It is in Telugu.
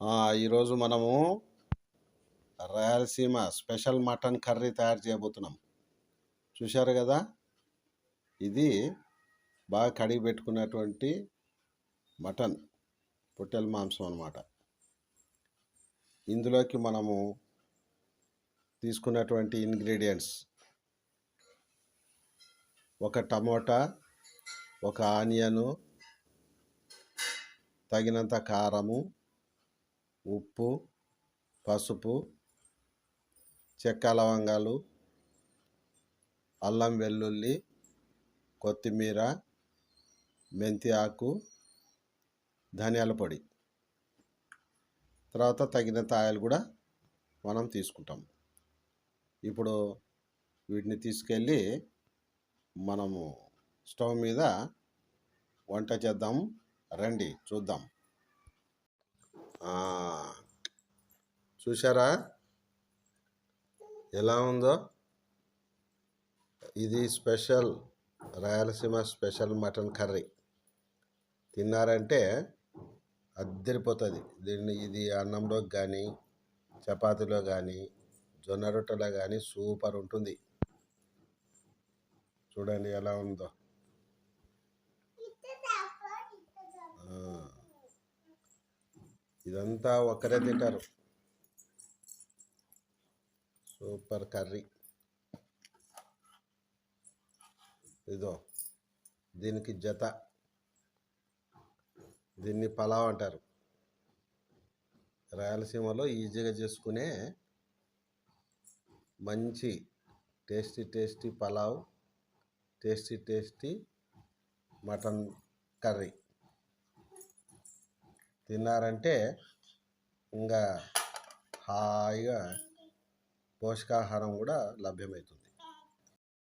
ఈరోజు మనము రాయలసీమ స్పెషల్ మటన్ కర్రీ తయారు చేయబోతున్నాం. చూశారు కదా, ఇది బాగా కడిగి పెట్టుకున్నటువంటి మటన్ పొట్టెల మాంసం అన్నమాట. ఇందులోకి మనము తీసుకున్నటువంటి ఇంగ్రీడియంట్స్: ఒక టమోటా, ఒక ఆనియను, తగినంత కారము, ఉప్పు, పసుపు, చెక్క లవంగాలు, అల్లం వెల్లుల్లి, కొత్తిమీర, మెంతి ఆకు, ధనియాల పొడి, తర్వాత తగినంత ఆయిల్ కూడా మనం తీసుకుంటాం. ఇప్పుడు వీటిని తీసుకెళ్ళి మనము స్టవ్ మీద వంట చేద్దాం. రండి చూద్దాం. చూసారా ఎలా ఉందో? ఇది special Rayalaseema special mutton curry. తిన్నారంటే అద్దరిపోతుంది. ఇది అన్నంలో కానీ, చపాతీలో కానీ, జొన్న రొట్టెలో కానీ సూపర్ ఉంటుంది. చూడండి ఎలా ఉందో. ఇదంతా ఒక్కరే తింటారు. Super curry. ఇదో దీనికి జత, దీన్ని పలావ్ అంటారు. రాయలసీమలో ఈజీగా చేసుకునే మంచి tasty pulao, tasty mutton curry తిన్నారంటే ఇంకా హాయిగా పోషకాహారం కూడా లభ్యమవుతుంది.